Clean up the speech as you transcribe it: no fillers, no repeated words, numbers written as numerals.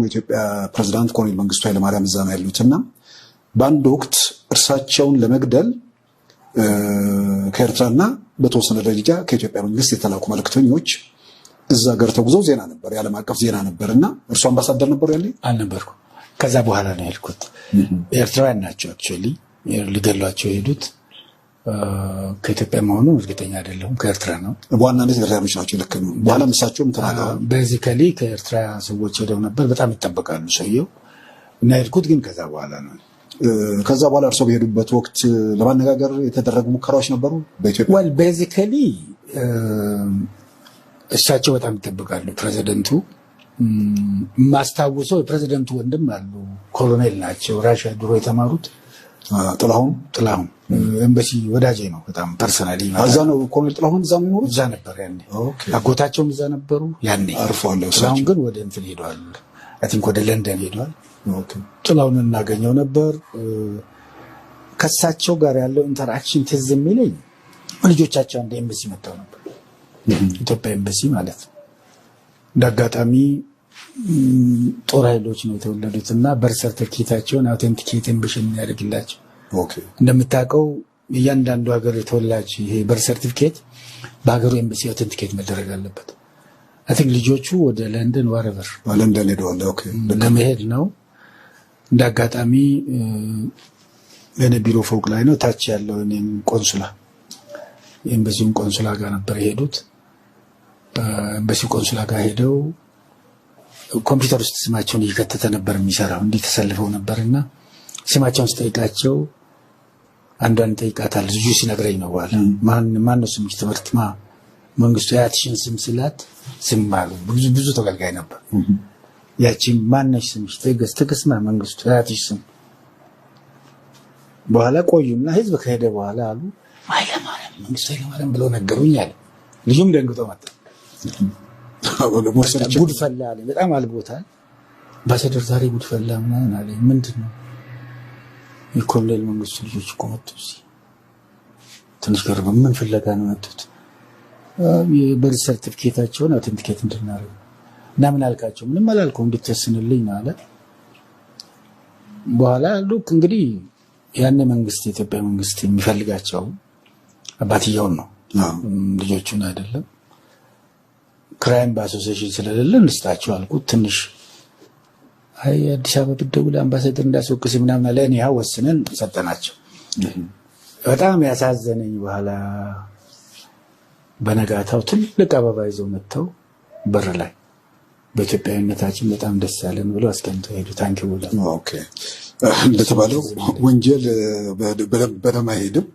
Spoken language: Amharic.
የኢትዮጵያ ፕሬዝዳንት ኮሎኔል መንግስቱ ኃይለማርያም እዛ ነው ያሉትና በአንድ ወቅት እርሳቸውን ለመግደል ከኤርትራና በተወሰነ ደረጃ ከኢትዮጵያ መንግስት የተላኩ መልእክተኞች እዛ ጋር ተጉዘው ዜና ነበር፣ የዓለም አቀፍ ዜና ነበርና እርሱ አምባሳደር ነበሩ ያለ አልነበርኩ። ከዛ በኋላ ነው ያልኩት። ኤርትራውያን ናቸው አክቹአሊ ሊገሏቸው የሄዱት። ከኢትዮጵያ መሆኑን እርግጠኛ አይደለሁም፣ ከኤርትራ ነው። በዋናነት ኤርትራኖች ናቸው። ልክ ነው። በኋላ እሳቸውም ተናግረዋል። ቤዚካሊ ከኤርትራ ሰዎች ሄደው ነበር። በጣም ይጠበቃሉ ሰውየው እና ያልኩት ግን ከዛ በኋላ ነው። ከዛ በኋላ እርሶ በሄዱበት ወቅት ለማነጋገር የተደረጉ ሙከራዎች ነበሩ በኢትዮጵያ? well basically እሳቸው በጣም ይጠበቃሉ። ፕሬዚደንቱ ማስታወሰው የፕሬዚደንቱ ወንድም አሉ፣ ኮሎኔል ናቸው፣ ራሽያ ድሮ የተማሩት ጥላሁን ኤምባሲ ወዳጄ ነው በጣም ፐርሰናሊ። እዛ ነው ኮሎኔል ጥላሁን እዛ ነው እዛ ነበር ያኔ። አጎታቸውም እዛ ነበሩ ያኔ። አርፈዋል። ጥላሁን ግን ወደ እንትን ሄዷል፣ አይ ቲንክ ወደ ለንደን ሄዷል። ጥላሁን እናገኘው ነበር። ከሳቸው ጋር ያለው ኢንተራክሽን ትዝ የሚለኝ ልጆቻቸው አንድ ኤምባሲ መጣው ነበር፣ ኢትዮጵያ ኤምባሲ ማለት ነው። እንዳጋጣሚ ጦር ኃይሎች ነው የተወለዱትና በርዝ ሰርቲፊኬታቸውን አውተንቲኬት የሚያደርግላቸው። እንደምታውቀው እያንዳንዱ ሀገር የተወላጅ ይሄ በርዝ ሰርቲፊኬት በሀገሩ ኤምባሲ አውተንቲኬት መደረግ አለበት። አይ ቲንክ ልጆቹ ወደ ለንደን ወረቨር ለንደን ሄደዋል ለመሄድ ነው። እንዳጋጣሚ እኔ ቢሮ ፎቅ ላይ ነው፣ ታች ያለው እኔም ቆንሱላ ኤምባሲውን ቆንሱላ ጋር ነበር የሄዱት። ኤምባሲው ቆንሱላ ጋር ሄደው ኮምፒውተር ውስጥ ስማቸውን እየከተተ ነበር የሚሰራው። እንዲህ ተሰልፈው ነበርና ስማቸውን ስጠይቃቸው አንዷን ጠይቃታል። ልጁ ሲነግረኝ ነው በኋላ ማን ነው ስምሽ? ትምህርት መንግስቱ ያትሽን ስም ስላት ስም አሉ። ብዙ ተገልጋይ ነበር። ያቺን ማነሽ ስምሽ? ትግስማ መንግስቱ ያትሽ ስም። በኋላ ቆዩና ህዝብ ከሄደ በኋላ አሉ ኃይለማርያም መንግስቱ ኃይለማርያም ብለው ነገሩኝ አለ። ልጁም ደንግጦ መጣ። ጉድ ፈላ አለ። በጣም አልቦታል። አምባሳደር ዛሬ ጉድ ፈላ ምናምን አለ። ምንድነው? የኮሎኔል መንግስቱ ልጆች እኮ መጡ እዚህ። ትንሽ ገርበው ምን ፍለጋ ነው መጡት? የበርዝ ሰርቲፊኬታቸውን አውተንቲኬት እንድናደርግ እና ምን አልካቸው? ምንም አላልኩም እንድትወስንልኝ ነው አለ። በኋላ ሉክ እንግዲህ ያን መንግስት የኢትዮጵያ መንግስት የሚፈልጋቸው አባትየውን ነው ልጆቹን አይደለም። ክራይም በአሶሲዬሽን ስለሌለ እንስጣቸው አልኩት። ትንሽ አይ አዲስ አበባ ብትደውል አምባሳደር እንዳስወቅስ ምናምን አለ። እኔ ወስነን ሰጠናቸው። በጣም ያሳዘነኝ በኋላ በነጋታው ትልቅ አበባ ይዘው መጥተው በር ላይ በኢትዮጵያዊነታችን በጣም ደስ ያለን ብለው አስቀምጠው ሄዱ። ታንኪው ብለው። ኦኬ እንደተባለው ወንጀል በደም አይሄድም።